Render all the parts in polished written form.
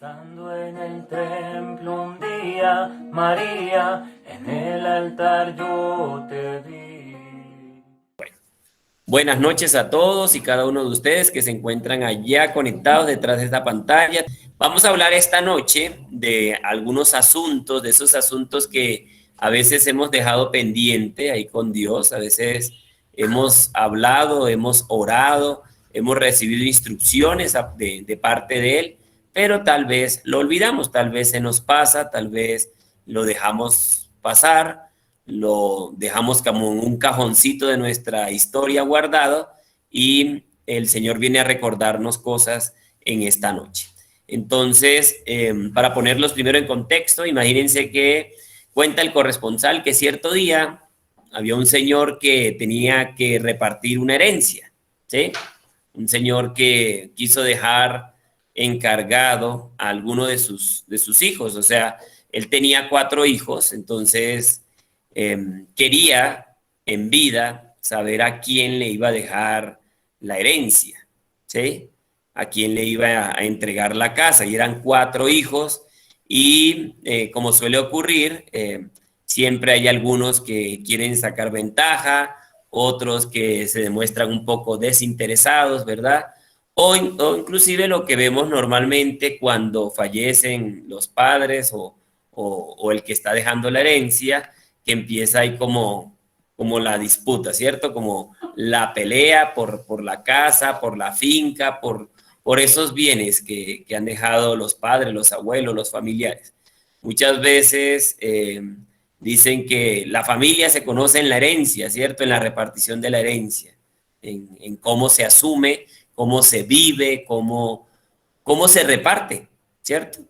Estando en el templo un día, María, en el altar yo te vi. Buenas noches a todos y cada uno de ustedes que se encuentran allá conectados detrás de esta pantalla. Vamos a hablar esta noche de algunos asuntos, de esos asuntos que a veces hemos dejado pendiente ahí con Dios, a veces hemos hablado, hemos orado, hemos recibido instrucciones de parte de Él, pero tal vez lo olvidamos, tal vez se nos pasa, tal vez lo dejamos pasar, lo dejamos como en un cajoncito de nuestra historia guardado y el Señor viene a recordarnos cosas en esta noche. Entonces, para ponerlos primero en contexto, imagínense que cuenta el corresponsal que cierto día había un señor que tenía que repartir una herencia, ¿sí? Un señor que quiso dejar encargado a alguno de sus hijos, o sea, él tenía 4 hijos, entonces quería en vida saber a quién le iba a dejar la herencia, ¿sí? A quién le iba a entregar la casa. Y eran 4 hijos y como suele ocurrir, siempre hay algunos que quieren sacar ventaja, otros que se demuestran un poco desinteresados, ¿verdad? O inclusive lo que vemos normalmente cuando fallecen los padres o el que está dejando la herencia, que empieza ahí como la disputa, ¿cierto? Como la pelea por la casa, por la finca, por esos bienes que han dejado los padres, los abuelos, los familiares. Muchas veces dicen que la familia se conoce en la herencia, ¿cierto? En la repartición de la herencia, en cómo se asume, cómo se vive, cómo se reparte, ¿cierto?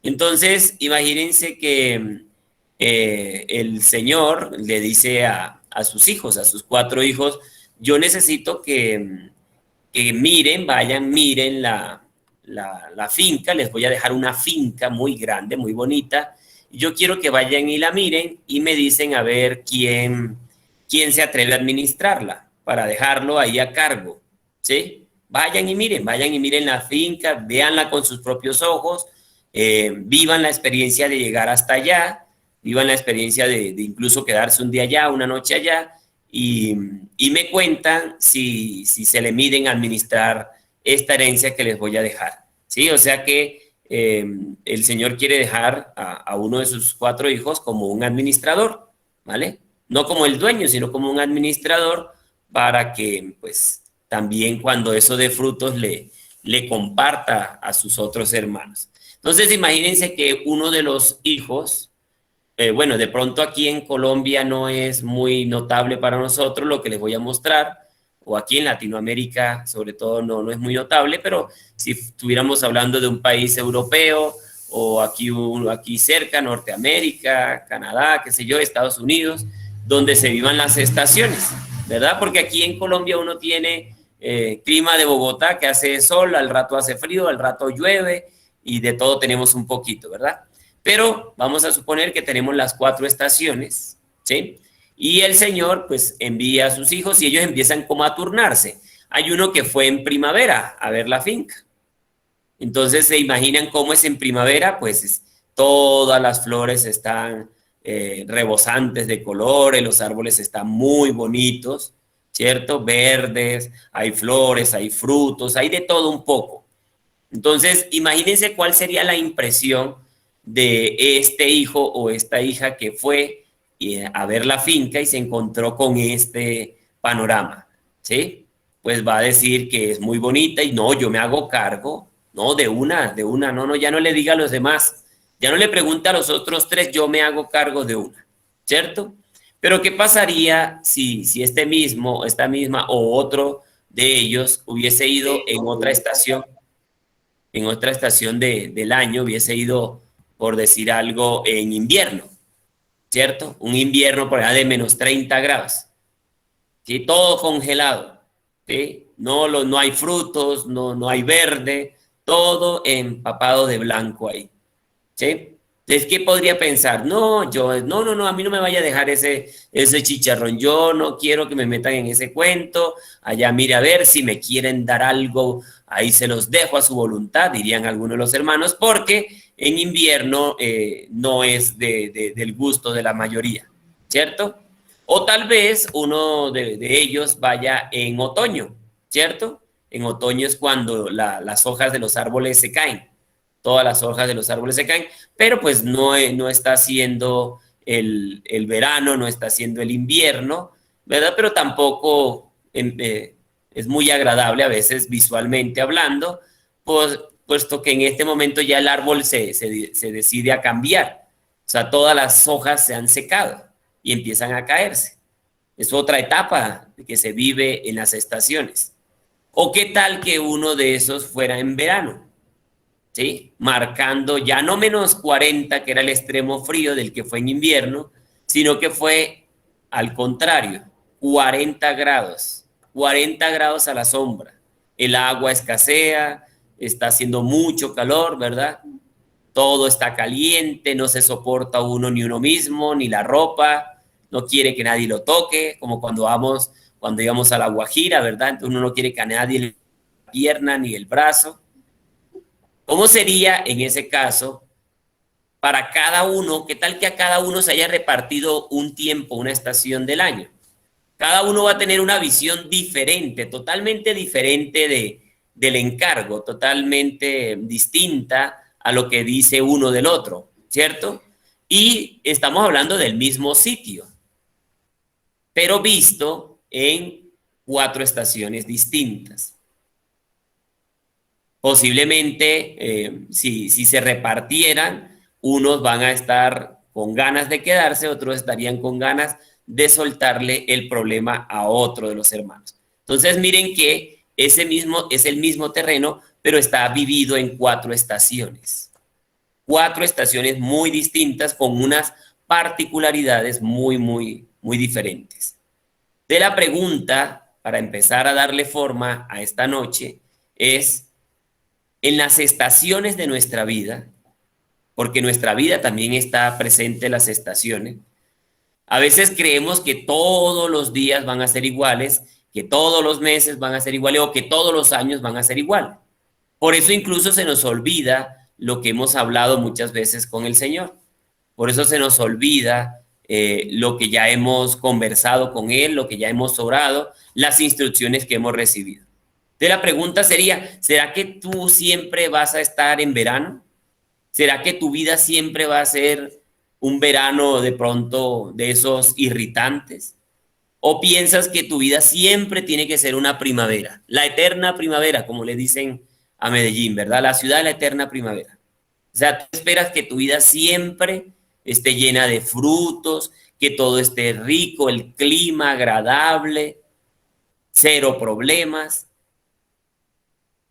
Entonces, imagínense que el Señor le dice a sus hijos, a sus 4 hijos, yo necesito que miren, vayan, miren la finca, les voy a dejar una finca muy grande, muy bonita. Yo quiero que vayan y la miren y me dicen a ver quién se atreve a administrarla para dejarlo ahí a cargo, ¿sí? Vayan y miren la finca, véanla con sus propios ojos, vivan la experiencia de llegar hasta allá, vivan la experiencia de incluso quedarse un día allá, una noche allá, y, y me cuentan si se le miden a administrar esta herencia que les voy a dejar. ¿Sí? O sea que el Señor quiere dejar a uno de sus 4 hijos como un administrador, ¿vale? No como el dueño, sino como un administrador para que, pues, también cuando eso dé frutos le comparta a sus otros hermanos. Entonces, imagínense que uno de los hijos bueno, de pronto aquí en Colombia no es muy notable para nosotros lo que les voy a mostrar, o aquí en Latinoamérica sobre todo no es muy notable, pero si estuviéramos hablando de un país europeo o aquí cerca, Norteamérica, Canadá, qué sé yo, Estados Unidos, donde se vivan las estaciones, ¿verdad? Porque aquí en Colombia uno tiene clima de Bogotá que hace sol, al rato hace frío, al rato llueve y de todo tenemos un poquito, ¿verdad? Pero vamos a suponer que tenemos las 4 estaciones, ¿sí? Y el Señor pues envía a sus hijos y ellos empiezan como a turnarse. Hay uno que fue en primavera a ver la finca. Entonces se imaginan cómo es en primavera, pues todas las flores están rebosantes de colores, los árboles están muy bonitos, ¿cierto? Verdes, hay flores, hay frutos, hay de todo un poco. Entonces, imagínense cuál sería la impresión de este hijo o esta hija que fue a ver la finca y se encontró con este panorama, ¿sí? Pues va a decir que es muy bonita y no, yo me hago cargo, no, no, ya no le diga a los demás, ya no le pregunta a los otros 3, yo me hago cargo de una, ¿cierto? Pero ¿qué pasaría si este mismo, esta misma o otro de ellos hubiese ido en otra estación del año, hubiese ido, por decir algo, en invierno, ¿cierto? Un invierno por allá de -30 grados, ¿sí? Todo congelado, ¿sí? No hay frutos, no hay verde, todo empapado de blanco ahí, ¿sí? Entonces, ¿qué podría pensar? No, no, a mí no me vaya a dejar ese chicharrón. Yo no quiero que me metan en ese cuento. Allá, mire, a ver si me quieren dar algo, ahí se los dejo a su voluntad, dirían algunos de los hermanos, porque en invierno no es del gusto de la mayoría, ¿cierto? O tal vez uno de ellos vaya en otoño, ¿cierto? En otoño es cuando las hojas de los árboles se caen, todas las hojas de los árboles se caen, pero pues no está haciendo el verano, no está haciendo el invierno, ¿verdad? Pero tampoco es muy agradable a veces visualmente hablando, pues, puesto que en este momento ya el árbol se decide a cambiar, o sea, todas las hojas se han secado y empiezan a caerse. Es otra etapa que se vive en las estaciones. ¿O qué tal que uno de esos fuera en verano? ¿Sí? Marcando ya no -40, que era el extremo frío del que fue en invierno, sino que fue al contrario, 40 grados, 40 grados a la sombra. El agua escasea, está haciendo mucho calor, ¿verdad? Todo está caliente, no se soporta uno ni uno mismo, ni la ropa, no quiere que nadie lo toque, como cuando íbamos a La Guajira, ¿verdad? Entonces uno no quiere que a nadie le la pierna ni el brazo. ¿Cómo sería en ese caso para cada uno? ¿Qué tal que a cada uno se haya repartido un tiempo, una estación del año? Cada uno va a tener una visión diferente, totalmente diferente del encargo, totalmente distinta a lo que dice uno del otro, ¿cierto? Y estamos hablando del mismo sitio, pero visto en 4 estaciones distintas. Posiblemente, si se repartieran, unos van a estar con ganas de quedarse, otros estarían con ganas de soltarle el problema a otro de los hermanos. Entonces, miren que ese mismo es el mismo terreno, pero está dividido en 4 estaciones. 4 estaciones muy distintas con unas particularidades muy diferentes. De la pregunta, para empezar a darle forma a esta noche, es en las estaciones de nuestra vida, porque nuestra vida también está presente en las estaciones. A veces creemos que todos los días van a ser iguales, que todos los meses van a ser iguales o que todos los años van a ser igual. Por eso incluso se nos olvida lo que hemos hablado muchas veces con el Señor. Por eso se nos olvida lo que ya hemos conversado con Él, lo que ya hemos orado, las instrucciones que hemos recibido. Entonces la pregunta sería, ¿será que tú siempre vas a estar en verano? ¿Será que tu vida siempre va a ser un verano de pronto de esos irritantes? ¿O piensas que tu vida siempre tiene que ser una primavera? La eterna primavera, como le dicen a Medellín, ¿verdad? La ciudad de la eterna primavera. O sea, tú esperas que tu vida siempre esté llena de frutos, que todo esté rico, el clima agradable, cero problemas.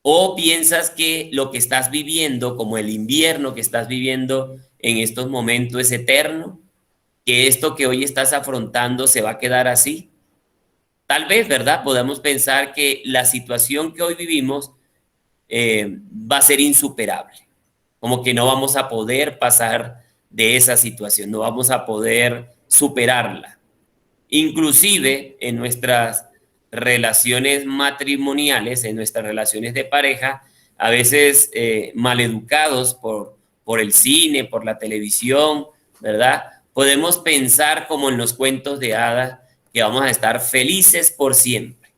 ¿O piensas que lo que estás viviendo, como el invierno que estás viviendo en estos momentos, es eterno? ¿Que esto que hoy estás afrontando se va a quedar así? Tal vez, ¿verdad? Podamos pensar que la situación que hoy vivimos va a ser insuperable, como que no vamos a poder pasar de esa situación, no vamos a poder superarla. Inclusive en nuestras relaciones matrimoniales, en nuestras relaciones de pareja, a veces maleducados por el cine, por la televisión, ¿verdad? Podemos pensar como en los cuentos de hadas que vamos a estar felices por siempre,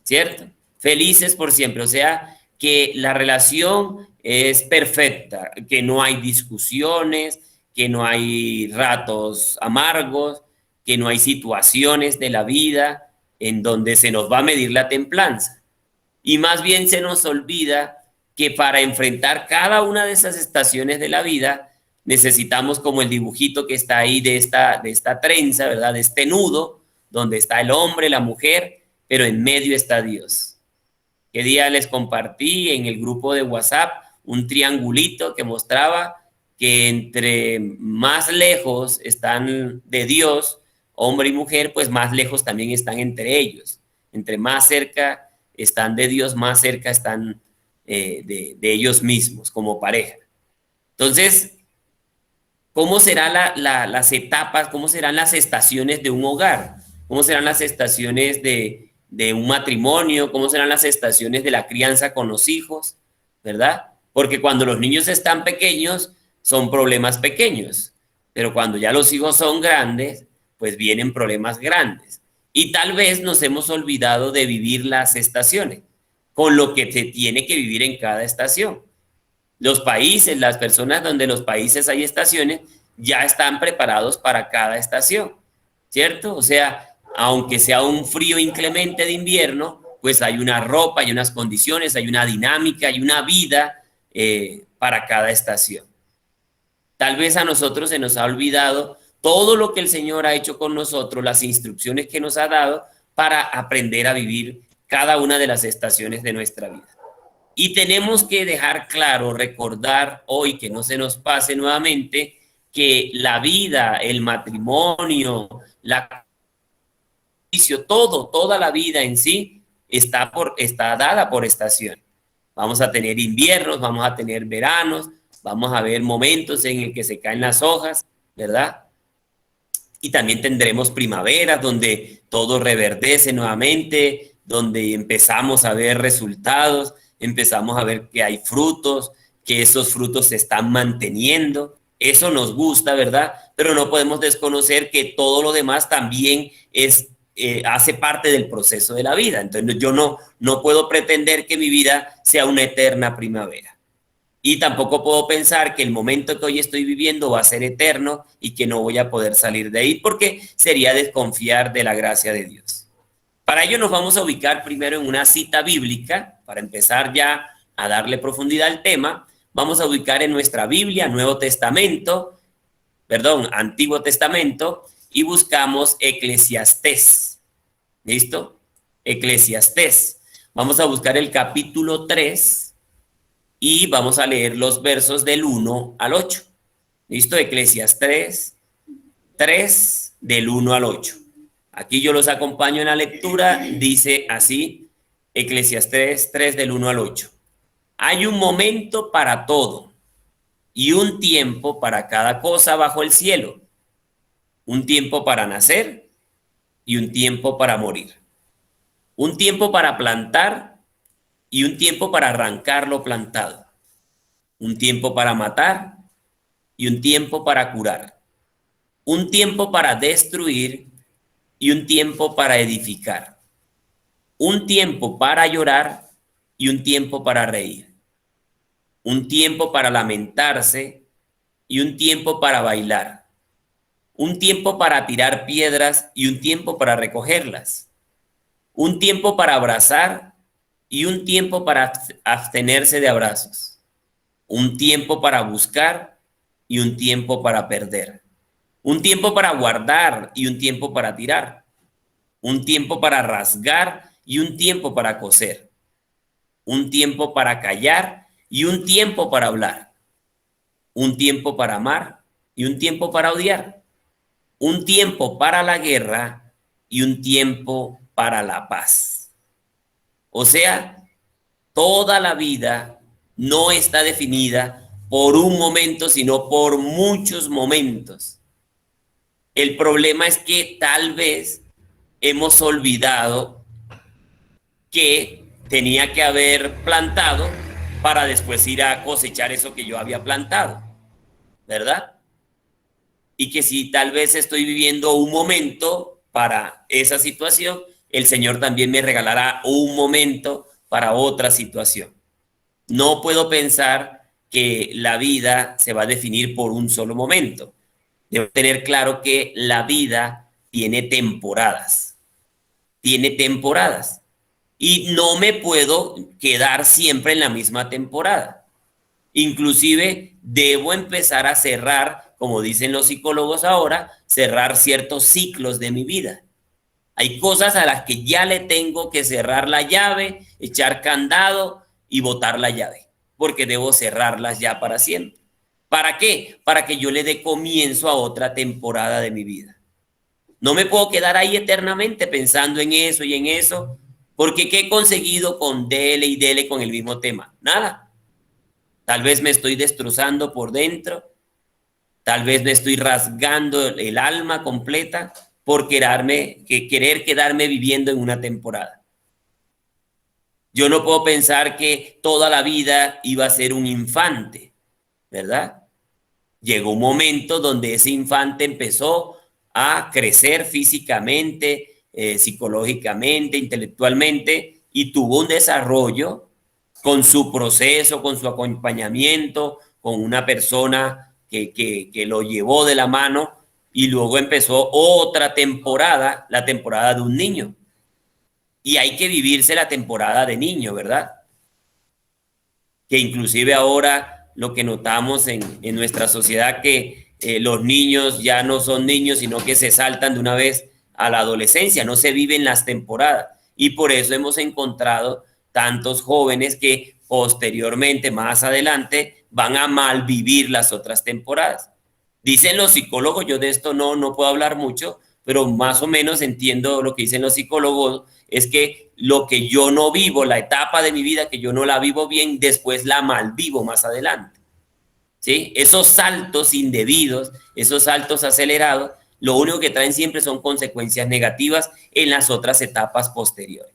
¿cierto? Felices por siempre, o sea, que la relación es perfecta, que no hay discusiones, que no hay ratos amargos, que no hay situaciones de la vida en donde se nos va a medir la templanza. Y más bien se nos olvida que para enfrentar cada una de esas estaciones de la vida necesitamos como el dibujito que está ahí de esta trenza, ¿verdad? De este nudo, donde está el hombre, la mujer, pero en medio está Dios. ¿Qué día les compartí en el grupo de WhatsApp un triangulito que mostraba que entre más lejos están de Dios, hombre y mujer, pues más lejos también están entre ellos? Entre más cerca están de Dios, más cerca están de ellos mismos como pareja. Entonces, ¿cómo serán las etapas, cómo serán las estaciones de un hogar? ¿Cómo serán las estaciones de un matrimonio? ¿Cómo serán las estaciones de la crianza con los hijos? ¿Verdad? Porque cuando los niños están pequeños, son problemas pequeños, pero cuando ya los hijos son grandes, pues vienen problemas grandes. Y tal vez nos hemos olvidado de vivir las estaciones, con lo que se tiene que vivir en cada estación. Los países, las personas donde los países hay estaciones, ya están preparados para cada estación, ¿cierto? O sea, aunque sea un frío inclemente de invierno, pues hay una ropa, hay unas condiciones, hay una dinámica, hay una vida para cada estación. Tal vez a nosotros se nos ha olvidado todo lo que el Señor ha hecho con nosotros, las instrucciones que nos ha dado para aprender a vivir cada una de las estaciones de nuestra vida. Y tenemos que dejar claro, recordar hoy, que no se nos pase nuevamente, que la vida, el matrimonio, la toda la vida en sí está dada por estación. Vamos a tener inviernos, vamos a tener veranos, vamos a ver momentos en el que se caen las hojas, ¿verdad? Y también tendremos primaveras donde todo reverdece nuevamente, donde empezamos a ver resultados, empezamos a ver que hay frutos, que esos frutos se están manteniendo. Eso nos gusta, ¿verdad? Pero no podemos desconocer que todo lo demás también hace parte del proceso de la vida. Entonces yo no puedo pretender que mi vida sea una eterna primavera. Y tampoco puedo pensar que el momento que hoy estoy viviendo va a ser eterno y que no voy a poder salir de ahí, porque sería desconfiar de la gracia de Dios. Para ello nos vamos a ubicar primero en una cita bíblica, para empezar ya a darle profundidad al tema. Vamos a ubicar en nuestra Biblia, Antiguo Testamento, y buscamos Eclesiastés. ¿Listo? Eclesiastés. Vamos a buscar el capítulo 3 y vamos a leer los versos del 1 al 8. ¿Listo? Eclesiastés 3 del 1 al 8. Aquí yo los acompaño en la lectura. Dice así, Eclesiastés 3 del 1 al 8. Hay un momento para todo y un tiempo para cada cosa bajo el cielo. Un tiempo para nacer y un tiempo para morir. Un tiempo para plantar y un tiempo para arrancar lo plantado. Un tiempo para matar y un tiempo para curar. Un tiempo para destruir y un tiempo para edificar. Un tiempo para llorar y un tiempo para reír. Un tiempo para lamentarse y un tiempo para bailar. Un tiempo para tirar piedras y un tiempo para recogerlas. Un tiempo para abrazar y un tiempo para abstenerse de abrazos. Un tiempo para buscar y un tiempo para perder. Un tiempo para guardar y un tiempo para tirar. Un tiempo para rasgar y un tiempo para coser. Un tiempo para callar y un tiempo para hablar. Un tiempo para amar y un tiempo para odiar. Un tiempo para la guerra y un tiempo para la paz. O sea, toda la vida no está definida por un momento, sino por muchos momentos. El problema es que tal vez hemos olvidado que tenía que haber plantado para después ir a cosechar eso que yo había plantado, ¿verdad? Y que si tal vez estoy viviendo un momento para esa situación, el Señor también me regalará un momento para otra situación. No puedo pensar que la vida se va a definir por un solo momento. Debo tener claro que la vida tiene temporadas. Tiene temporadas. Y no me puedo quedar siempre en la misma temporada. Inclusive debo empezar a cerrar, como dicen los psicólogos ahora, cerrar ciertos ciclos de mi vida. Hay cosas a las que ya le tengo que cerrar la llave, echar candado y botar la llave, porque debo cerrarlas ya para siempre. ¿Para qué? Para que yo le dé comienzo a otra temporada de mi vida. No me puedo quedar ahí eternamente pensando en eso y en eso, porque ¿qué he conseguido con dele y dele con el mismo tema? Nada. Tal vez me estoy destrozando por dentro. tal vez me estoy rasgando el alma completa por querer quedarme viviendo en una temporada. Yo no puedo pensar que toda la vida iba a ser un infante, ¿verdad? Llegó un momento donde ese infante empezó a crecer físicamente, psicológicamente, intelectualmente, y tuvo un desarrollo con su proceso, con su acompañamiento, con una persona que lo llevó de la mano, y luego empezó otra temporada, la temporada de un niño. Y hay que vivirse la temporada de niño, ¿verdad? Que inclusive ahora lo que notamos en nuestra sociedad, que los niños ya no son niños, sino que se saltan de una vez a la adolescencia, no se viven las temporadas. Y por eso hemos encontrado tantos jóvenes que posteriormente, más adelante, van a malvivir las otras temporadas. Dicen los psicólogos, yo de esto no puedo hablar mucho, pero más o menos entiendo lo que dicen los psicólogos, es que lo que yo no vivo, la etapa de mi vida que yo no la vivo bien, después la malvivo más adelante. ¿Sí? Esos saltos indebidos, esos saltos acelerados, lo único que traen siempre son consecuencias negativas en las otras etapas posteriores.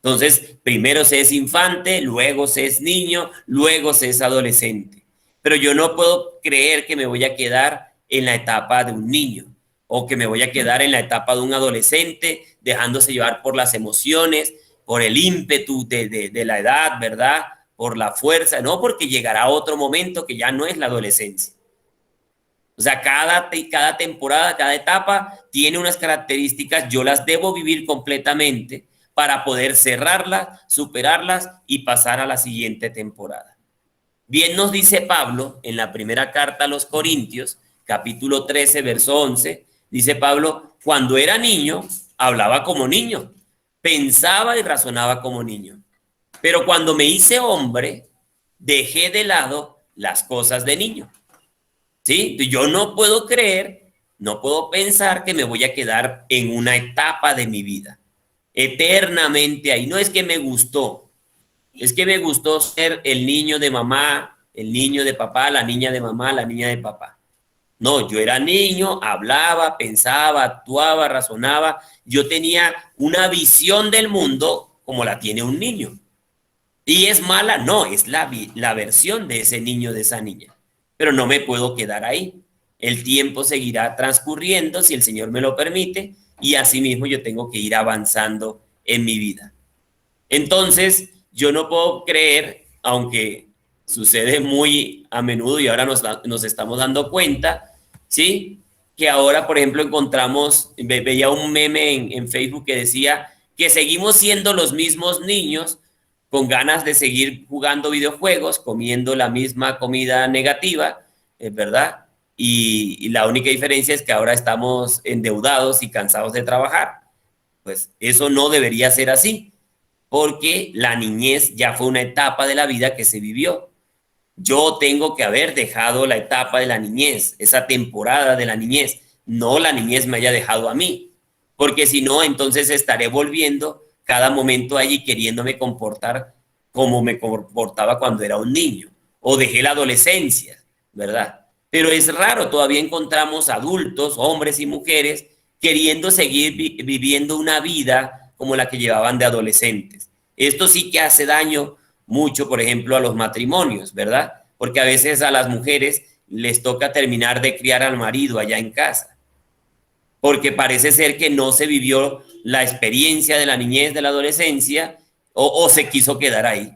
Entonces, primero se es infante, luego se es niño, luego se es adolescente. Pero yo no puedo creer que me voy a quedar en la etapa de un niño o que me voy a quedar en la etapa de un adolescente, dejándose llevar por las emociones, por el ímpetu de la edad, ¿verdad? Por la fuerza, no, porque llegará otro momento que ya no es la adolescencia. O sea, cada temporada, cada etapa tiene unas características, yo las debo vivir completamente para poder cerrarlas, superarlas y pasar a la siguiente temporada. Bien nos dice Pablo en la primera carta a los Corintios, capítulo 13, verso 11, dice Pablo, cuando era niño, hablaba como niño, pensaba y razonaba como niño. Pero cuando me hice hombre, dejé de lado las cosas de niño. ¿Sí? Yo no puedo creer, no puedo pensar que me voy a quedar en una etapa de mi vida, eternamente ahí. No es que me gustó, es que me gustó ser el niño de mamá, el niño de papá, la niña de mamá, la niña de papá. No, yo era niño, hablaba, pensaba, actuaba, razonaba. Yo tenía una visión del mundo como la tiene un niño. ¿Y es mala? No, es la versión de ese niño, de esa niña. Pero no me puedo quedar ahí. El tiempo seguirá transcurriendo si el Señor me lo permite y asimismo yo tengo que ir avanzando en mi vida. Entonces, yo no puedo creer, aunque sucede muy a menudo y ahora nos estamos dando cuenta, ¿sí? Que ahora, por ejemplo, veía un meme en Facebook que decía que seguimos siendo los mismos niños con ganas de seguir jugando videojuegos, comiendo la misma comida negativa, ¿verdad? Y la única diferencia es que ahora estamos endeudados y cansados de trabajar. Pues eso no debería ser así, porque la niñez ya fue una etapa de la vida que se vivió. Yo tengo que haber dejado la etapa de la niñez, esa temporada de la niñez, no la niñez me haya dejado a mí, porque si no, entonces estaré volviendo cada momento allí queriéndome comportar como me comportaba cuando era un niño, o dejé la adolescencia, ¿verdad? Pero es raro, todavía encontramos adultos, hombres y mujeres, queriendo seguir viviendo una vida como la que llevaban de adolescentes. Esto sí que hace daño mucho, por ejemplo, a los matrimonios, ¿verdad? Porque a veces a las mujeres les toca terminar de criar al marido allá en casa, porque parece ser que no se vivió la experiencia de la niñez, de la adolescencia, o se quiso quedar ahí.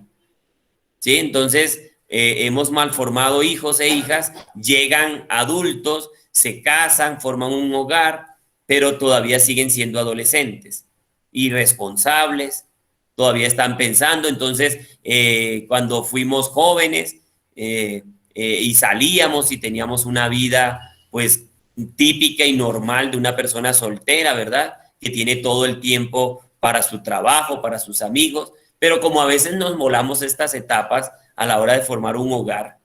¿Sí? Entonces, hemos malformado hijos e hijas, llegan adultos, se casan, forman un hogar, pero todavía siguen siendo adolescentes, irresponsables, todavía están pensando. Entonces, cuando fuimos jóvenes y salíamos y teníamos una vida, pues, típica y normal de una persona soltera, ¿verdad? Que tiene todo el tiempo para su trabajo, para sus amigos, pero como a veces nos volamos estas etapas a la hora de formar un hogar,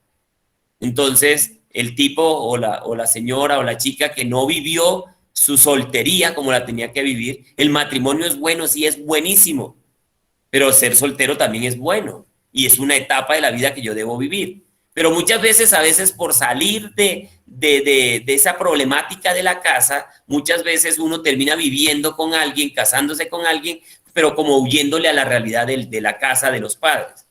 entonces el tipo o la señora o la chica que no vivió su soltería como la tenía que vivir, el matrimonio es bueno, sí es buenísimo, pero ser soltero también es bueno y es una etapa de la vida que yo debo vivir. Pero muchas veces, por salir de esa problemática de la casa, muchas veces uno termina viviendo con alguien, casándose con alguien, pero como huyéndole a la realidad de la casa de los padres,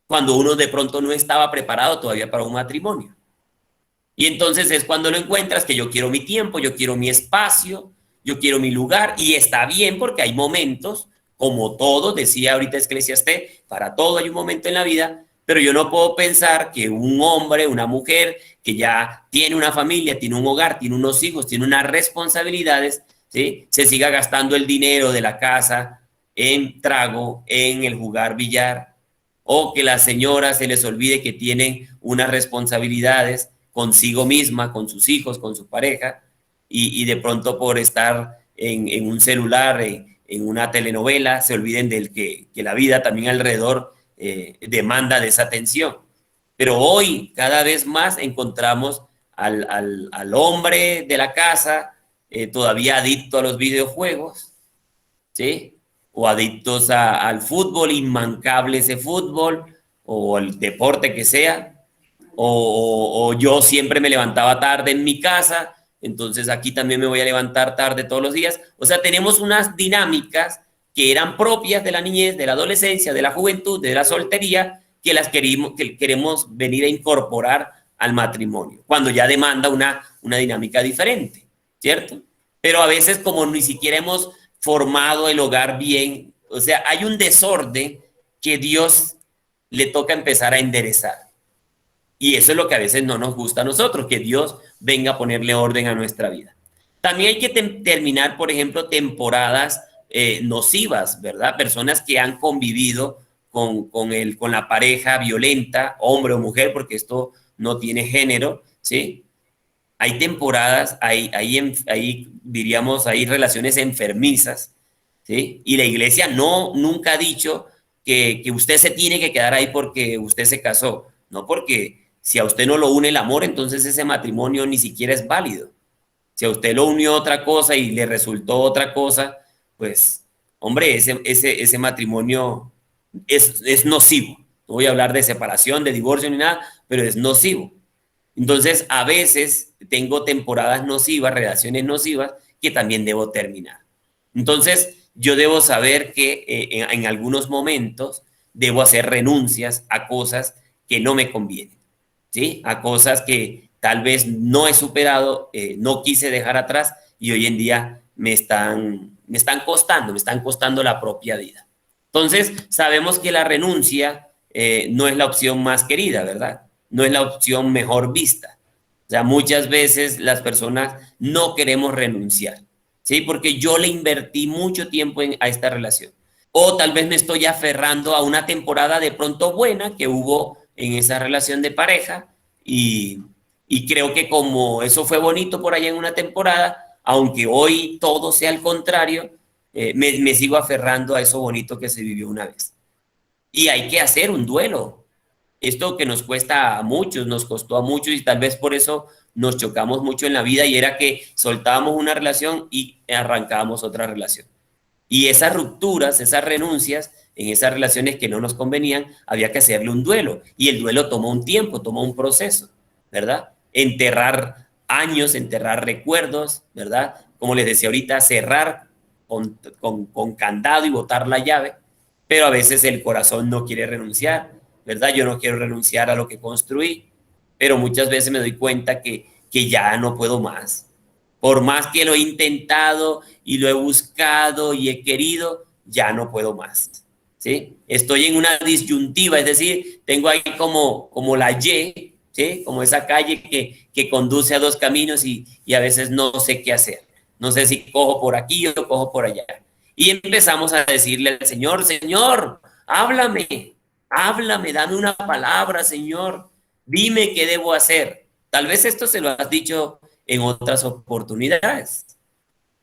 cuando uno de pronto no estaba preparado todavía para un matrimonio. Y entonces es cuando lo encuentras que yo quiero mi tiempo, yo quiero mi espacio, yo quiero mi lugar, y está bien porque hay momentos, como todo, decía ahorita Eclesiastés, para todo hay un momento en la vida, pero yo no puedo pensar que un hombre, una mujer que ya tiene una familia, tiene un hogar, tiene unos hijos, tiene unas responsabilidades, ¿sí? Se siga gastando el dinero de la casa en trago, en el jugar billar, o que las señoras se les olvide que tienen unas responsabilidades consigo misma, con sus hijos, con su pareja, y de pronto por estar en un celular, en una telenovela, se olviden del que la vida también alrededor demanda de esa atención. Pero hoy cada vez más encontramos al hombre de la casa todavía adicto a los videojuegos, ¿sí? O adictos al fútbol, inmancable ese fútbol, o el deporte que sea, o yo siempre me levantaba tarde en mi casa, entonces aquí también me voy a levantar tarde todos los días. O sea, tenemos unas dinámicas que eran propias de la niñez, de la adolescencia, de la juventud, de la soltería, que queremos venir a incorporar al matrimonio, cuando ya demanda una dinámica diferente, ¿cierto? Pero a veces como ni siquiera hemos formado el hogar bien, o sea, hay un desorden que Dios le toca empezar a enderezar. Y eso es lo que a veces no nos gusta a nosotros, que Dios venga a ponerle orden a nuestra vida. También hay que terminar, por ejemplo, temporadas nocivas, ¿verdad? Personas que han convivido con la pareja violenta, hombre o mujer, porque esto no tiene género, ¿sí? Hay temporadas, diríamos, hay relaciones enfermizas, ¿sí? Y la iglesia nunca ha dicho que usted se tiene que quedar ahí porque usted se casó, no, porque si a usted no lo une el amor, entonces ese matrimonio ni siquiera es válido. Si a usted lo unió otra cosa y le resultó otra cosa, pues, hombre, ese matrimonio es nocivo. No voy a hablar de separación, de divorcio ni nada, pero es nocivo. Entonces, a veces tengo temporadas nocivas, relaciones nocivas, que también debo terminar. Entonces, yo debo saber que en algunos momentos debo hacer renuncias a cosas que no me convienen, ¿sí? A cosas que tal vez no he superado, no quise dejar atrás y hoy en día me están costando la propia vida. Entonces, sabemos que la renuncia no es la opción más querida, ¿verdad? No es la opción mejor vista. O sea, muchas veces las personas no queremos renunciar, ¿sí? Porque yo le invertí mucho tiempo a esta relación. O tal vez me estoy aferrando a una temporada de pronto buena que hubo en esa relación de pareja y, y creo que como eso fue bonito por allá en una temporada, aunque hoy todo sea al contrario, me sigo aferrando a eso bonito que se vivió una vez. Y hay que hacer un duelo. Esto que nos cuesta a muchos, nos costó a muchos y tal vez por eso nos chocamos mucho en la vida y era que soltábamos una relación y arrancábamos otra relación. Y esas rupturas, esas renuncias en esas relaciones que no nos convenían, había que hacerle un duelo. Y el duelo tomó un tiempo, tomó un proceso, ¿verdad? Enterrar años, enterrar recuerdos, ¿verdad? Como les decía ahorita, cerrar con candado y botar la llave, pero a veces el corazón no quiere renunciar, ¿verdad? Yo no quiero renunciar a lo que construí, pero muchas veces me doy cuenta que ya no puedo más. Por más que lo he intentado y lo he buscado y he querido, ya no puedo más. ¿Sí? Estoy en una disyuntiva, es decir, tengo ahí como la Y, ¿sí? Como esa calle que conduce a dos caminos y a veces no sé qué hacer. No sé si cojo por aquí o cojo por allá. Y empezamos a decirle al Señor, Señor, háblame, háblame, dame una palabra, Señor, dime qué debo hacer. Tal vez esto se lo has dicho en otras oportunidades.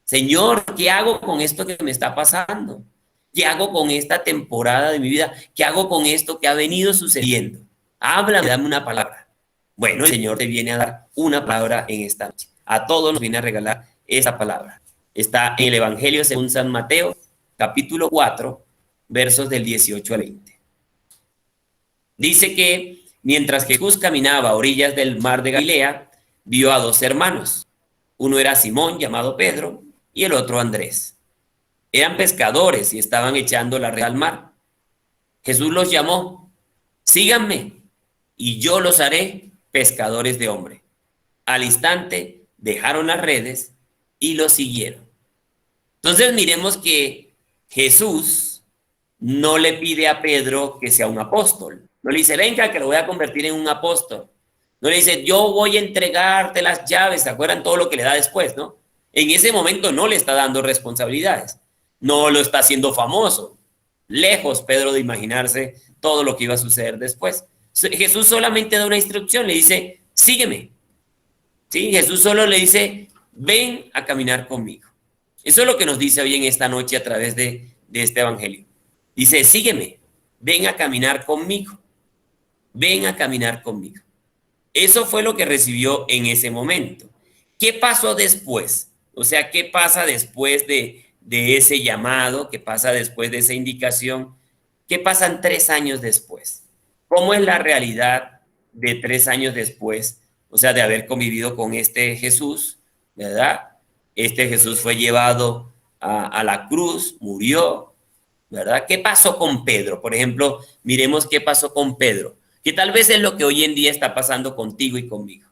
Señor, ¿qué hago con esto que me está pasando? ¿Qué hago con esta temporada de mi vida? ¿Qué hago con esto que ha venido sucediendo? Háblame, dame una palabra. Bueno, el Señor te viene a dar una palabra en esta noche. A todos nos viene a regalar esa palabra. Está en el Evangelio según San Mateo, capítulo 4, versos del 18 al 20. Dice que Mientras Jesús caminaba a orillas del mar de Galilea, vio a dos hermanos. Uno era Simón, llamado Pedro, y el otro Andrés. Eran pescadores y estaban echando la red al mar. Jesús los llamó: síganme, y yo los haré pescadores de hombres. Al instante dejaron las redes y los siguieron. Entonces miremos que Jesús no le pide a Pedro que sea un apóstol. No le dice, venga, que lo voy a convertir en un apóstol. No le dice, yo voy a entregarte las llaves. ¿Se acuerdan todo lo que le da después, no? En ese momento no le está dando responsabilidades. No lo está haciendo famoso. Lejos, Pedro, de imaginarse todo lo que iba a suceder después. Jesús solamente da una instrucción, le dice, sígueme. ¿Sí? Jesús solo le dice, ven a caminar conmigo. Eso es lo que nos dice hoy en esta noche a través de este evangelio. Dice, sígueme, ven a caminar conmigo. Ven a caminar conmigo. Eso fue lo que recibió en ese momento. ¿Qué pasó después? O sea, ¿qué pasa después de ese llamado? ¿Qué pasa después de esa indicación? ¿Qué pasan 3 años después? ¿Cómo es la realidad de 3 años después? O sea, de haber convivido con este Jesús, ¿verdad? Este Jesús fue llevado a la cruz, murió, ¿verdad? ¿Qué pasó con Pedro? Por ejemplo, miremos qué pasó con Pedro, que tal vez es lo que hoy en día está pasando contigo y conmigo.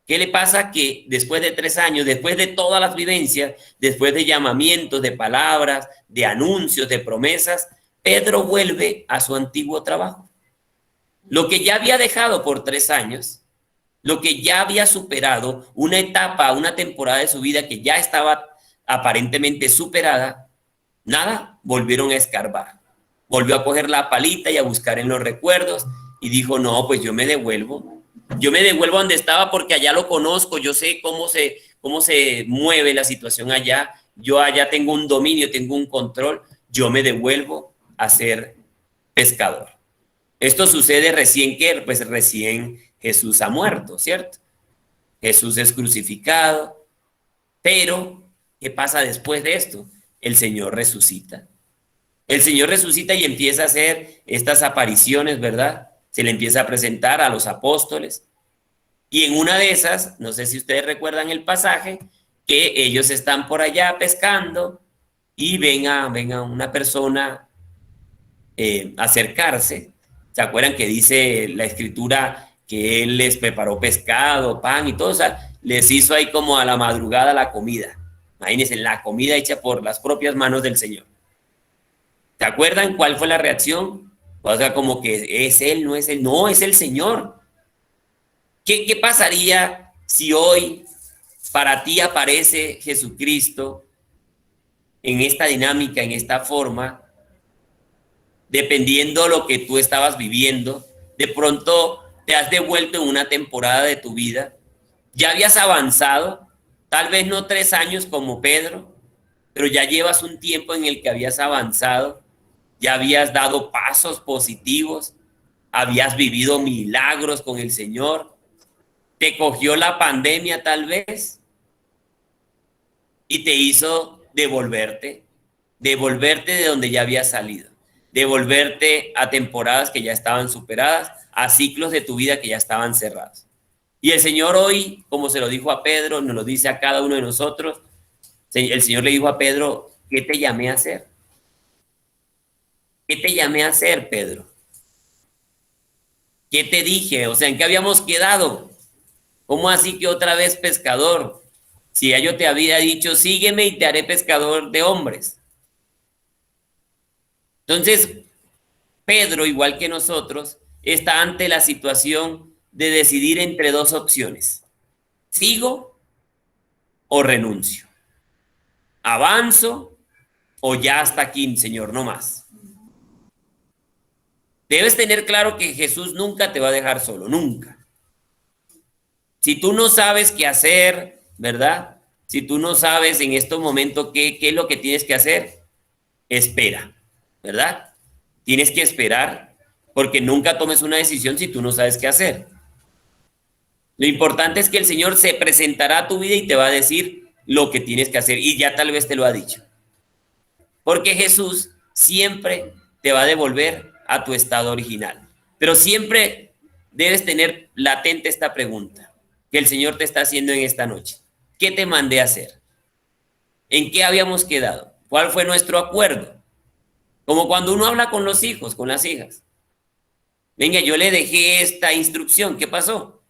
¿Qué le pasa? Que después de 3 años, después de todas las vivencias, después de llamamientos, de palabras, de anuncios, de promesas, Pedro vuelve a su antiguo trabajo. Lo que ya había dejado por 3 años, lo que ya había superado, una etapa, una temporada de su vida que ya estaba aparentemente superada, nada, volvieron a escarbar. Volvió a coger la palita y a buscar en los recuerdos y dijo, no, pues yo me devuelvo donde estaba porque allá lo conozco, yo sé cómo se mueve la situación allá, yo allá tengo un dominio, tengo un control, yo me devuelvo a ser pescador. Esto sucede recién que, pues recién Jesús ha muerto, ¿cierto? Jesús es crucificado, pero ¿qué pasa después de esto? El Señor resucita. El Señor resucita y empieza a hacer estas apariciones, ¿verdad? Se le empieza a presentar a los apóstoles. Y en una de esas, no sé si ustedes recuerdan el pasaje, que ellos están por allá pescando y ven a una persona acercarse. ¿Se acuerdan que dice la escritura que él les preparó pescado, pan y todo? O sea, les hizo ahí como a la madrugada la comida. Imagínense, la comida hecha por las propias manos del Señor. ¿Se acuerdan cuál fue la reacción? O sea, como que es él, no es él. No, es el Señor. ¿Qué pasaría si hoy para ti aparece Jesucristo en esta dinámica, en esta forma? Dependiendo lo que tú estabas viviendo, de pronto te has devuelto en una temporada de tu vida, ya habías avanzado, tal vez no 3 años como Pedro, pero ya llevas un tiempo en el que habías avanzado, ya habías dado pasos positivos, habías vivido milagros con el Señor, te cogió la pandemia tal vez y te hizo devolverte de donde ya habías salido, devolverte a temporadas que ya estaban superadas, a ciclos de tu vida que ya estaban cerrados. Y el Señor hoy, como se lo dijo a Pedro, nos lo dice a cada uno de nosotros. El Señor le dijo a Pedro, ¿qué te llamé a hacer? ¿Qué te llamé a hacer, Pedro? ¿Qué te dije? O sea, ¿en qué habíamos quedado? ¿Cómo así que otra vez pescador? Si ya yo te había dicho, sígueme y te haré pescador de hombres. Entonces, Pedro, igual que nosotros, está ante la situación de decidir entre 2 opciones. ¿Sigo o renuncio? ¿Avanzo o ya hasta aquí, Señor, no más? Debes tener claro que Jesús nunca te va a dejar solo, nunca. Si tú no sabes qué hacer, ¿verdad? Si tú no sabes en estos momentos qué es lo que tienes que hacer, espera, ¿verdad? Tienes que esperar porque nunca tomes una decisión si tú no sabes qué hacer. Lo importante es que el Señor se presentará a tu vida y te va a decir lo que tienes que hacer y ya tal vez te lo ha dicho. Porque Jesús siempre te va a devolver a tu estado original, pero siempre debes tener latente esta pregunta que el Señor te está haciendo en esta noche. ¿Qué te mandé a hacer? ¿En qué habíamos quedado? ¿Cuál fue nuestro acuerdo? Como cuando uno habla con los hijos, con las hijas. Venga, yo le dejé esta instrucción, ¿qué pasó?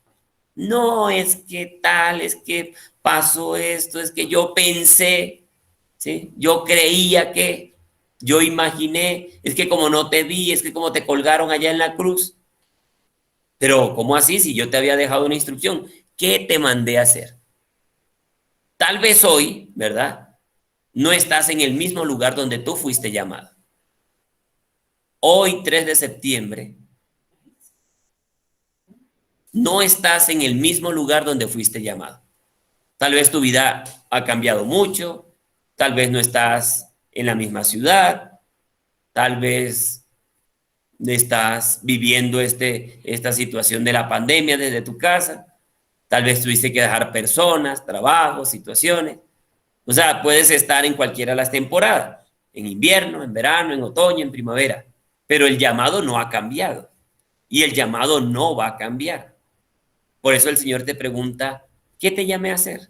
No, es que tal, es que pasó esto, es que yo pensé, ¿sí? Yo creía que, yo imaginé, es que como no te vi, es que como te colgaron allá en la cruz. Pero, ¿cómo así? Si yo te había dejado una instrucción, ¿qué te mandé a hacer? Tal vez hoy, ¿verdad? No estás en el mismo lugar donde tú fuiste llamado. Hoy, 3 de septiembre, no estás en el mismo lugar donde fuiste llamado. Tal vez tu vida ha cambiado mucho, tal vez no estás en la misma ciudad, tal vez estás viviendo esta situación de la pandemia desde tu casa, tal vez tuviste que dejar personas, trabajos, situaciones. O sea, puedes estar en cualquiera de las temporadas, en invierno, en verano, en otoño, en primavera, pero el llamado no ha cambiado y el llamado no va a cambiar. Por eso el Señor te pregunta, ¿qué te llamé a hacer?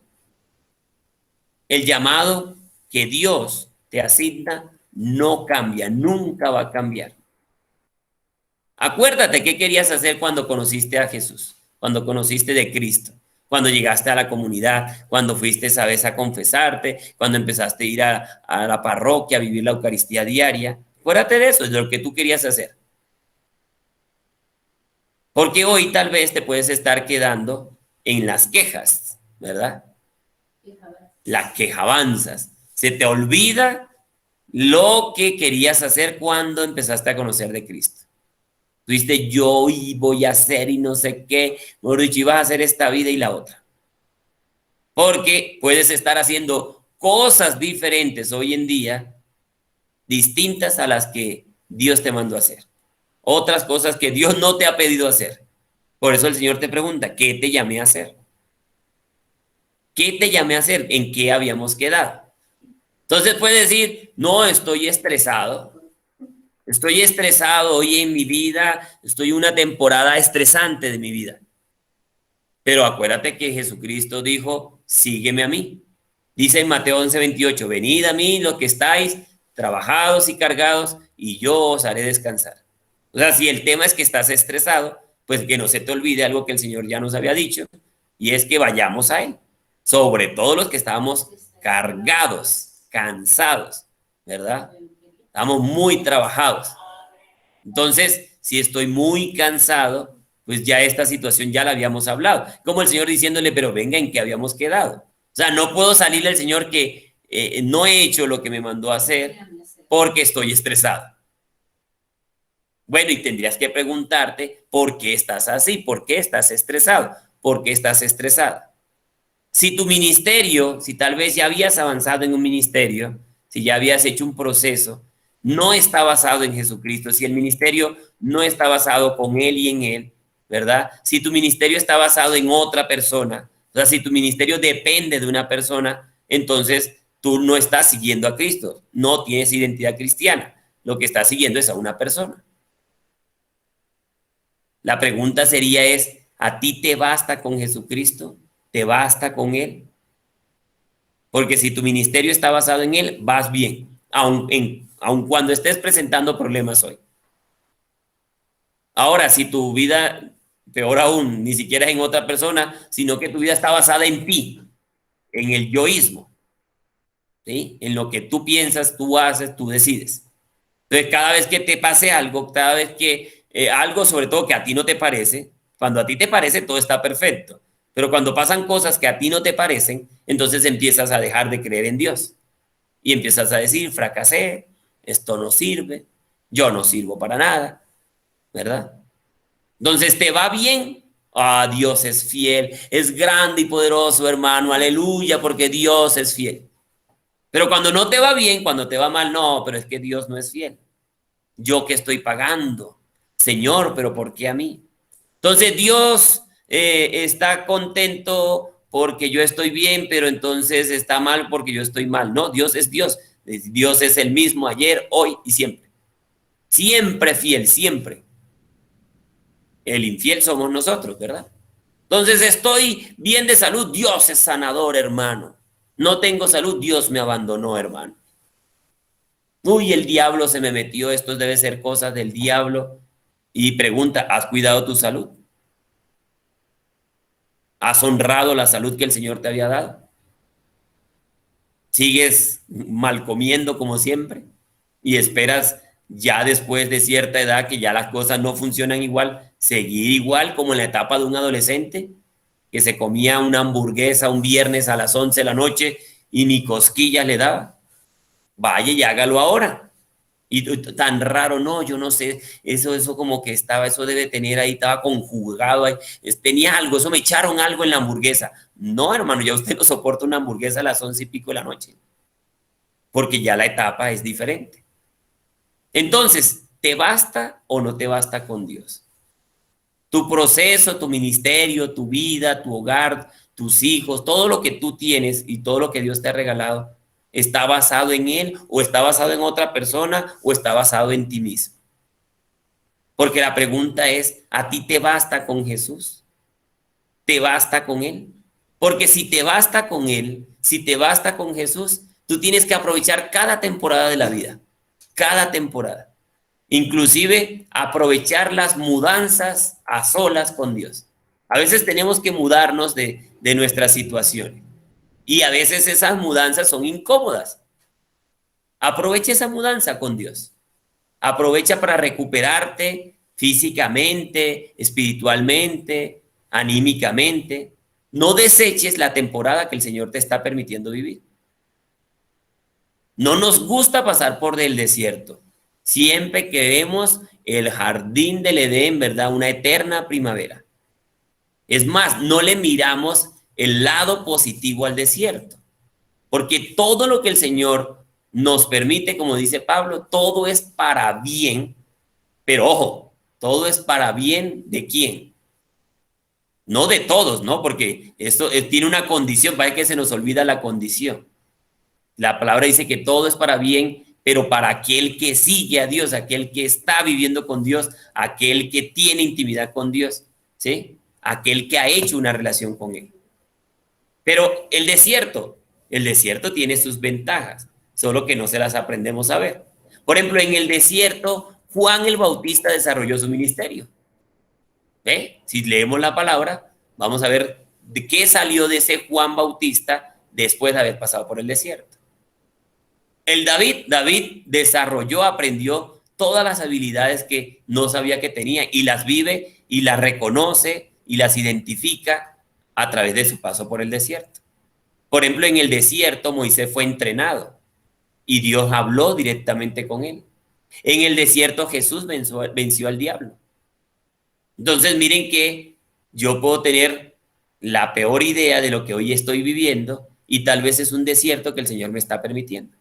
El llamado que Dios te asigna no cambia, nunca va a cambiar. Acuérdate qué querías hacer cuando conociste a Jesús, cuando conociste de Cristo, cuando llegaste a la comunidad, cuando fuiste esa vez a confesarte, cuando empezaste a ir a la parroquia, a vivir la Eucaristía diaria. Acuérdate de eso, es lo que tú querías hacer. Porque hoy tal vez te puedes estar quedando en las quejas, ¿verdad? Las quejabanzas. Se te olvida lo que querías hacer cuando empezaste a conocer de Cristo. Tú dijiste, yo voy a hacer y no sé qué, mejor dicho, ibas a hacer esta vida y la otra. Porque puedes estar haciendo cosas diferentes hoy en día, distintas a las que Dios te mandó a hacer. Otras cosas que Dios no te ha pedido hacer. Por eso el Señor te pregunta, ¿qué te llamé a hacer? ¿Qué te llamé a hacer? ¿En qué habíamos quedado? Entonces puedes decir, no, estoy estresado. Estoy estresado hoy en mi vida, estoy en una temporada estresante de mi vida. Pero acuérdate que Jesucristo dijo, sígueme a mí. Dice en Mateo 11:28, venid a mí los que estáis trabajados y cargados, y yo os haré descansar. O sea, si el tema es que estás estresado, pues que no se te olvide algo que el Señor ya nos había dicho, y es que vayamos a Él. Sobre todo los que estábamos cargados, cansados, ¿verdad? Estamos muy trabajados. Entonces, si estoy muy cansado, pues ya esta situación ya la habíamos hablado. Como el Señor diciéndole, pero venga, ¿en qué habíamos quedado? O sea, no puedo salirle al Señor que no he hecho lo que me mandó a hacer porque estoy estresado. Bueno, y tendrías que preguntarte por qué estás así, por qué estás estresado, por qué estás estresada. Si tu ministerio, si tal vez ya habías avanzado en un ministerio, si ya habías hecho un proceso, no está basado en Jesucristo, si el ministerio no está basado con Él y en Él, ¿verdad? Si tu ministerio está basado en otra persona, o sea, si tu ministerio depende de una persona, entonces tú no estás siguiendo a Cristo, no tienes identidad cristiana, lo que estás siguiendo es a una persona. La pregunta sería ¿a ti te basta con Jesucristo? ¿Te basta con Él? Porque si tu ministerio está basado en Él, vas bien, aun cuando estés presentando problemas hoy. Ahora, si tu vida, peor aún, ni siquiera es en otra persona, sino que tu vida está basada en ti, en el yoísmo, ¿sí? En lo que tú piensas, tú haces, tú decides. Entonces, cada vez que te pase algo, cada vez que algo, sobre todo que a ti no te parece, cuando a ti te parece, todo está perfecto. Pero cuando pasan cosas que a ti no te parecen, entonces empiezas a dejar de creer en Dios. Y empiezas a decir, fracasé, esto no sirve, yo no sirvo para nada, ¿verdad? Entonces, ¿te va bien? Ah, Dios es fiel, es grande y poderoso, hermano, aleluya, porque Dios es fiel. Pero cuando no te va bien, cuando te va mal, no, pero es que Dios no es fiel. Yo que estoy pagando, Señor, pero ¿por qué a mí? Entonces Dios está contento porque yo estoy bien, pero entonces está mal porque yo estoy mal. No, Dios es Dios. Dios es el mismo ayer, hoy y siempre. Siempre fiel, siempre. el infiel somos nosotros, ¿verdad? Entonces estoy bien de salud, Dios es sanador, hermano. No tengo salud, Dios me abandonó, hermano. Uy, el diablo se me metió, esto debe ser cosas del diablo. Y pregunta, ¿has cuidado tu salud? ¿Has honrado la salud que el Señor te había dado? ¿Sigues mal comiendo como siempre? ¿Y esperas ya después de cierta edad que ya las cosas no funcionan igual, seguir igual como en la etapa de un adolescente que se comía una hamburguesa un viernes a las 11 de la noche y ni cosquillas le daba? Vaya y hágalo ahora. Y tan raro, no, yo no sé, eso como que estaba, eso debe tener ahí, estaba conjugado ahí, tenía algo, eso me echaron algo en la hamburguesa. No, hermano, ya usted no soporta una hamburguesa a las 11 y pico de la noche, porque ya la etapa es diferente. Entonces, ¿te basta o no te basta con Dios? Tu proceso, tu ministerio, tu vida, tu hogar, tus hijos, todo lo que tú tienes y todo lo que Dios te ha regalado, ¿está basado en Él o está basado en otra persona o está basado en ti mismo? Porque la pregunta es, ¿a ti te basta con Jesús? ¿Te basta con Él? Porque si te basta con Él, si te basta con Jesús, tú tienes que aprovechar cada temporada de la vida, cada temporada. Inclusive aprovechar las mudanzas a solas con Dios. A veces tenemos que mudarnos de nuestras situaciones y a veces esas mudanzas son incómodas. Aprovecha esa mudanza con Dios. Aprovecha para recuperarte físicamente, espiritualmente, anímicamente. No deseches la temporada que el Señor te está permitiendo vivir. No nos gusta pasar por el desierto. Siempre queremos el jardín del Edén, ¿verdad? Una eterna primavera. Es más, no le miramos el lado positivo al desierto, porque todo lo que el Señor nos permite, como dice Pablo, todo es para bien, pero ojo, todo es para bien ¿de quién? No de todos, ¿no? Porque esto tiene una condición, parece que se nos olvida la condición. La palabra dice que todo es para bien, pero para aquel que sigue a Dios, aquel que está viviendo con Dios, aquel que tiene intimidad con Dios, ¿sí? Aquel que ha hecho una relación con Él. Pero el desierto tiene sus ventajas, solo que no se las aprendemos a ver. Por ejemplo, en el desierto, Juan el Bautista desarrolló su ministerio. ¿Ve? Si leemos la palabra, vamos a ver de qué salió de ese Juan Bautista después de haber pasado por el desierto. David desarrolló, aprendió todas las habilidades que no sabía que tenía y las vive y las reconoce y las identifica a través de su paso por el desierto. Por ejemplo, en el desierto Moisés fue entrenado y Dios habló directamente con él. En el desierto Jesús venció al diablo. Entonces miren que yo puedo tener la peor idea de lo que hoy estoy viviendo y tal vez es un desierto que el Señor me está permitiendo.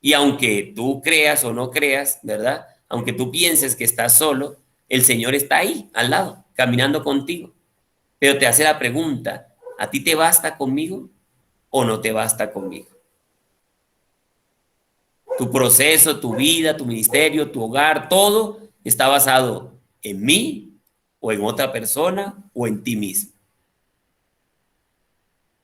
Y aunque tú creas o no creas, ¿verdad? Aunque tú pienses que estás solo, el Señor está ahí, al lado, caminando contigo. Pero te hace la pregunta, ¿a ti te basta conmigo o no te basta conmigo? Tu proceso, tu vida, tu ministerio, tu hogar, todo está basado en mí o en otra persona o en ti mismo.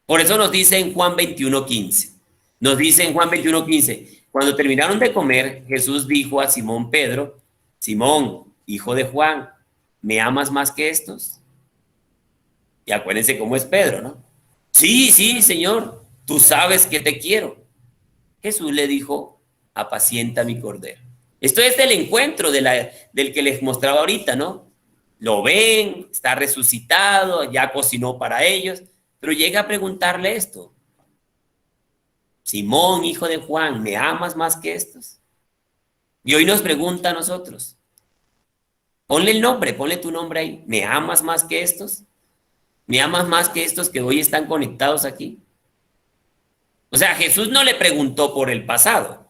Por eso nos dice en Juan 21:15. Nos dice en Juan 21:15. Cuando terminaron de comer, Jesús dijo a Simón Pedro, Simón, hijo de Juan, ¿me amas más que estos? Y acuérdense cómo es Pedro, ¿no? Sí, sí, Señor, tú sabes que te quiero. Jesús le dijo, apacienta mi cordero. Esto es del encuentro del que les mostraba ahorita, ¿no? Lo ven, está resucitado, ya cocinó para ellos, pero llega a preguntarle esto. Simón, hijo de Juan, ¿me amas más que estos? Y hoy nos pregunta a nosotros. Ponle el nombre, ponle tu nombre ahí. ¿Me amas más que estos? ¿Me amas más que estos que hoy están conectados aquí? O sea, Jesús no le preguntó por el pasado.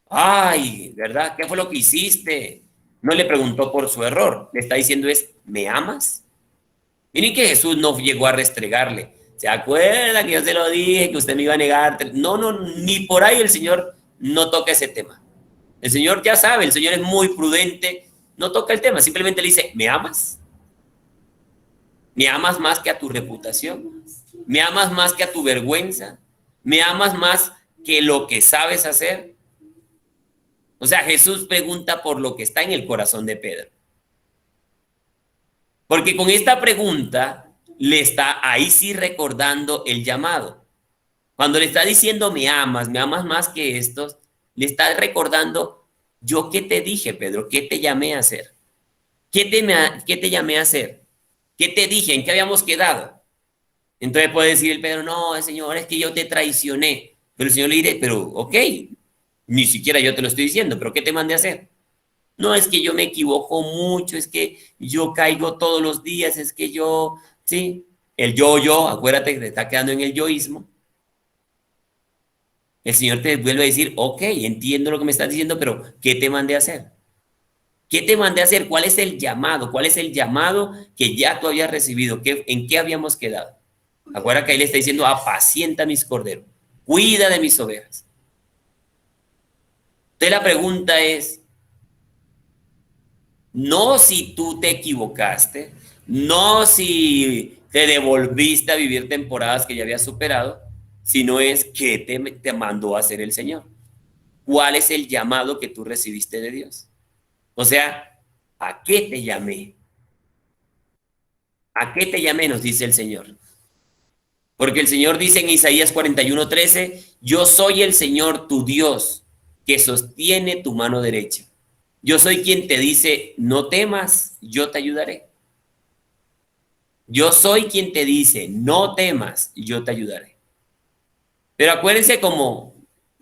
Ay, ¿verdad? ¿Qué fue lo que hiciste? No le preguntó por su error. Le está diciendo es, ¿me amas? Miren que Jesús no llegó a restregarle. ¿Se acuerda que yo se lo dije, que usted me iba a negar? No, no, ni por ahí el Señor no toca ese tema. El Señor ya sabe, el Señor es muy prudente no toca el tema, simplemente le dice, ¿me amas? ¿Me amas más que a tu reputación? ¿Me amas más que a tu vergüenza? ¿Me amas más que lo que sabes hacer? O sea, Jesús pregunta por lo que está en el corazón de Pedro. Porque con esta pregunta le está ahí sí recordando el llamado. Cuando le está diciendo me amas más que estos, le está recordando, yo qué te dije, Pedro, qué te llamé a hacer, qué te llamé a hacer, qué te dije, en qué habíamos quedado. Entonces puede decir el Pedro, no, Señor, es que yo te traicioné. Pero el Señor le dice, pero ok, ni siquiera yo te lo estoy diciendo, pero ¿qué te mandé a hacer? No, es que yo me equivoco mucho, es que yo caigo todos los días, es que yo, sí, el yo, acuérdate que te está quedando en el yoísmo. El Señor te vuelve a decir, ok, entiendo lo que me estás diciendo, pero ¿qué te mandé a hacer? ¿Qué te mandé a hacer? ¿Cuál es el llamado? ¿Cuál es el llamado que ya tú habías recibido? ¿En qué habíamos quedado? Acuérdate que ahí le está diciendo, apacienta mis corderos, cuida de mis ovejas. Entonces la pregunta es, no si tú te equivocaste, no si te devolviste a vivir temporadas que ya habías superado, sino es qué te mandó a hacer el Señor. ¿Cuál es el llamado que tú recibiste de Dios? O sea, ¿a qué te llamé? ¿A qué te llamé? Nos dice el Señor. Porque el Señor dice en Isaías 41:13, yo soy el Señor tu Dios, que sostiene tu mano derecha. Yo soy quien te dice, no temas, yo te ayudaré. Yo soy quien te dice, no temas, yo te ayudaré. Pero acuérdense como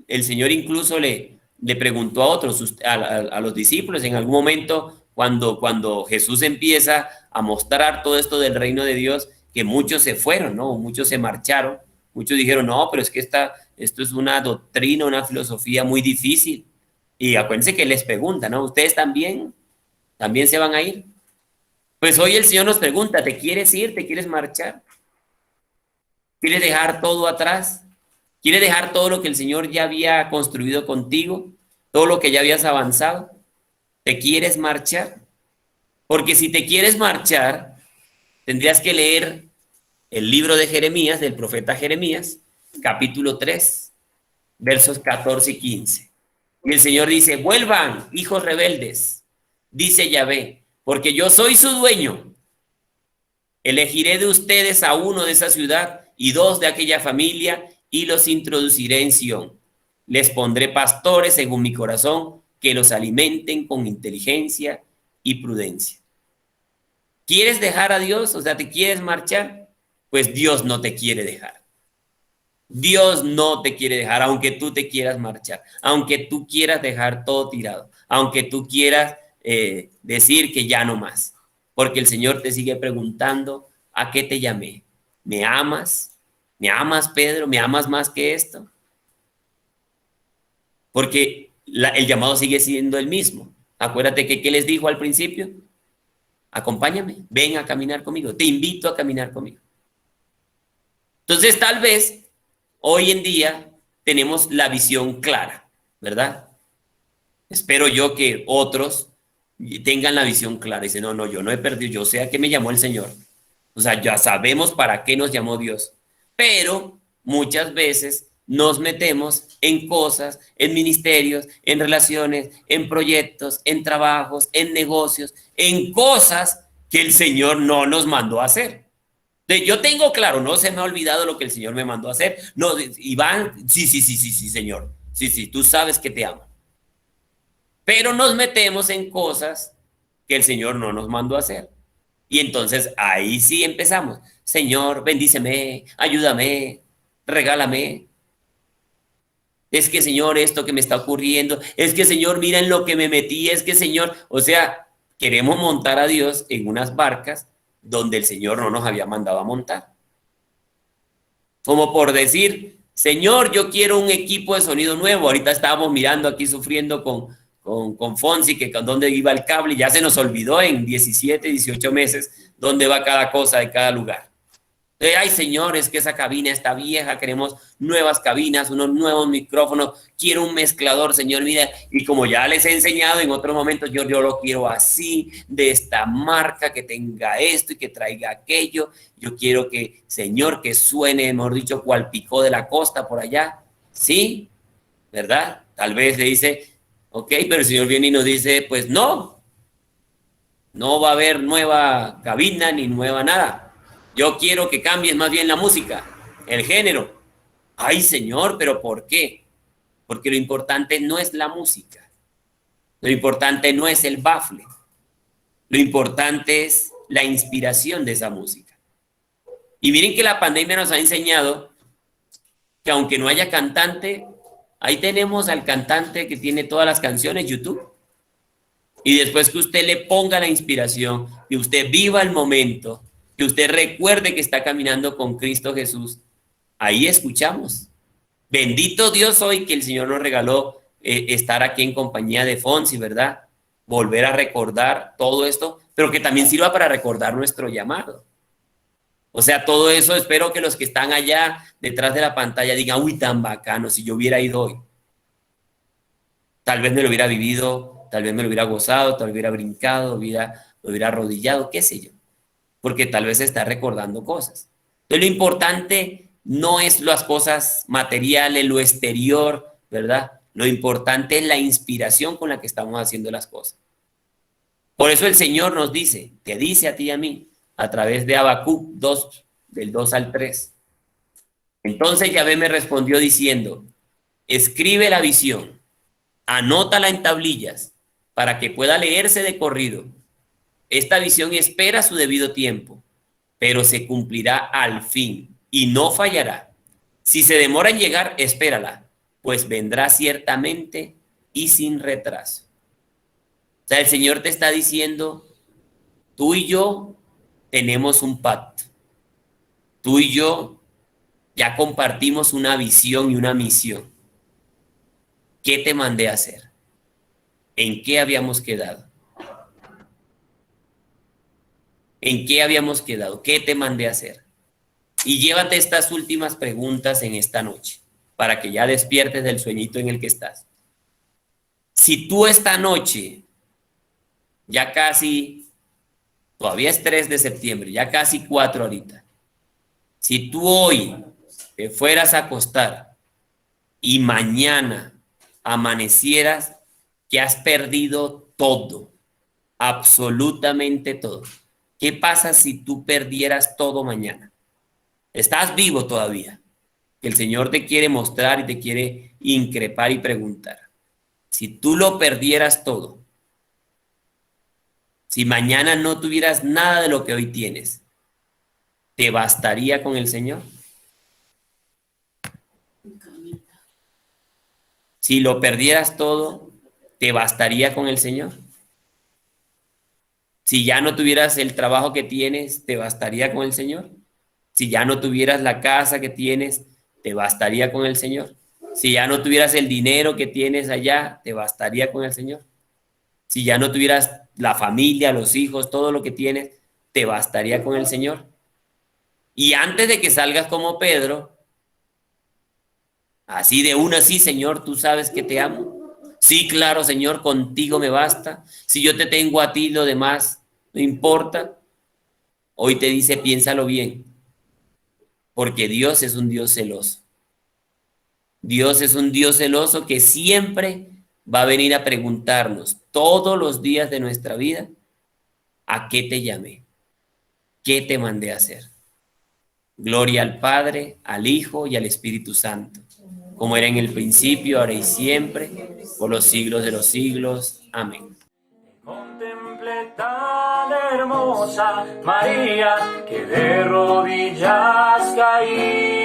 el Señor incluso le preguntó a otros, a los discípulos en algún momento, cuando Jesús empieza a mostrar todo esto del reino de Dios, que muchos se fueron, ¿no? Muchos se marcharon, muchos dijeron, no, pero es que esto es una doctrina, una filosofía muy difícil. Y acuérdense que les pregunta, ¿no? ¿Ustedes también se van a ir? Pues hoy el Señor nos pregunta, ¿te quieres ir? ¿Te quieres marchar? ¿Quieres dejar todo atrás? ¿Quieres dejar todo lo que el Señor ya había construido contigo? ¿Todo lo que ya habías avanzado? ¿Te quieres marchar? Porque si te quieres marchar, tendrías que leer el libro de Jeremías, del profeta Jeremías, capítulo 3, versos 14 y 15. Y el Señor dice, vuelvan, hijos rebeldes, dice Yahvé, porque yo soy su dueño. Elegiré de ustedes a uno de esa ciudad y dos de aquella familia y los introduciré en Sión. Les pondré pastores según mi corazón que los alimenten con inteligencia y prudencia. ¿Quieres dejar a Dios? O sea, ¿te quieres marchar? Pues Dios no te quiere dejar. Dios no te quiere dejar, aunque tú te quieras marchar, aunque tú quieras dejar todo tirado, aunque tú quieras decir que ya no más, porque el Señor te sigue preguntando, ¿a qué te llamé? ¿Me amas? ¿Me amas, Pedro? ¿Me amas más que esto? Porque el llamado sigue siendo el mismo. Acuérdate que ¿qué les dijo al principio? Acompáñame, ven a caminar conmigo, te invito a caminar conmigo. Entonces, tal vez hoy en día tenemos la visión clara, ¿verdad? Espero yo que otros tengan la visión clara. Dicen, no, yo no he perdido, yo sé a qué me llamó el Señor. O sea, ya sabemos para qué nos llamó Dios. Pero muchas veces nos metemos en cosas, en ministerios, en relaciones, en proyectos, en trabajos, en negocios, en cosas que el Señor no nos mandó a hacer. Yo tengo claro, no se me ha olvidado lo que el Señor me mandó a hacer. No, Iván, sí, Señor. Sí, tú sabes que te amo. Pero nos metemos en cosas que el Señor no nos mandó a hacer. Y entonces ahí sí empezamos. Señor, bendíceme, ayúdame, regálame. Es que, Señor, esto que me está ocurriendo. Es que, Señor, mira en lo que me metí. Es que, Señor, o sea, queremos montar a Dios en unas barcas donde el Señor no nos había mandado a montar. Como por decir, Señor, yo quiero un equipo de sonido nuevo. Ahorita estábamos mirando aquí sufriendo con Fonsi, que con dónde iba el cable, y ya se nos olvidó en 17, 18 meses dónde va cada cosa de cada lugar. Ay, Señor, es que esa cabina está vieja, queremos nuevas cabinas, unos nuevos micrófonos, quiero un mezclador, Señor, mira, y como ya les he enseñado en otros momentos, yo lo quiero así, de esta marca, que tenga esto y que traiga aquello. Yo quiero que, Señor, que suene, mejor dicho, cual Picó de la Costa por allá, ¿sí? ¿Verdad? Tal vez le dice, ok, pero el Señor viene y nos dice, pues no, no va a haber nueva cabina ni nueva nada. Yo quiero que cambies más bien la música, el género. Ay, Señor, pero ¿por qué? Porque lo importante no es la música. Lo importante no es el bafle. Lo importante es la inspiración de esa música. Y miren que la pandemia nos ha enseñado que aunque no haya cantante, ahí tenemos al cantante que tiene todas las canciones, YouTube. Y después que usted le ponga la inspiración, que usted viva el momento, que usted recuerde que está caminando con Cristo Jesús, ahí escuchamos. Bendito Dios hoy que el Señor nos regaló estar aquí en compañía de Fonsi, ¿verdad? Volver a recordar todo esto, pero que también sirva para recordar nuestro llamado. O sea, todo eso espero que los que están allá detrás de la pantalla digan, uy, tan bacano, si yo hubiera ido hoy. Tal vez me lo hubiera vivido, tal vez me lo hubiera gozado, tal vez hubiera brincado, lo hubiera arrodillado, qué sé yo. Porque tal vez está recordando cosas. Entonces, lo importante no es las cosas materiales, lo exterior, ¿verdad? Lo importante es la inspiración con la que estamos haciendo las cosas. Por eso el Señor nos dice, te dice a ti y a mí, a través de Habacuc 2, del 2 al 3. Entonces Yahvé me respondió diciendo, escribe la visión, anótala en tablillas, para que pueda leerse de corrido. Esta visión espera su debido tiempo, pero se cumplirá al fin y no fallará. Si se demora en llegar, espérala, pues vendrá ciertamente y sin retraso. O sea, el Señor te está diciendo, tú y yo tenemos un pacto. Tú y yo ya compartimos una visión y una misión. ¿Qué te mandé a hacer? ¿En qué habíamos quedado? ¿En qué habíamos quedado? ¿Qué te mandé a hacer? Y llévate estas últimas preguntas en esta noche, para que ya despiertes del sueñito en el que estás. Si tú esta noche, ya casi, todavía es 3 de septiembre, ya casi 4 ahorita, si tú hoy te fueras a acostar y mañana amanecieras que has perdido todo, absolutamente todo, ¿qué pasa si tú perdieras todo mañana? Estás vivo todavía. El Señor te quiere mostrar y te quiere increpar y preguntar. Si tú lo perdieras todo, si mañana no tuvieras nada de lo que hoy tienes, ¿te bastaría con el Señor? Si lo perdieras todo, ¿te bastaría con el Señor? Si ya no tuvieras el trabajo que tienes, ¿te bastaría con el Señor? Si ya no tuvieras la casa que tienes, ¿te bastaría con el Señor? Si ya no tuvieras el dinero que tienes allá, ¿te bastaría con el Señor? Si ya no tuvieras la familia, los hijos, todo lo que tienes, ¿te bastaría con el Señor? Y antes de que salgas como Pedro, así de una, sí, Señor, tú sabes que te amo. Sí, claro, Señor, contigo me basta. Si yo te tengo a ti, lo demás no importa. Hoy te dice, piénsalo bien, porque Dios es un Dios celoso. Dios es un Dios celoso que siempre va a venir a preguntarnos todos los días de nuestra vida, ¿a qué te llamé? ¿Qué te mandé a hacer? Gloria al Padre, al Hijo y al Espíritu Santo, como era en el principio, ahora y siempre, por los siglos de los siglos. Amén. Contemplé tan hermosa María que de rodillas caí.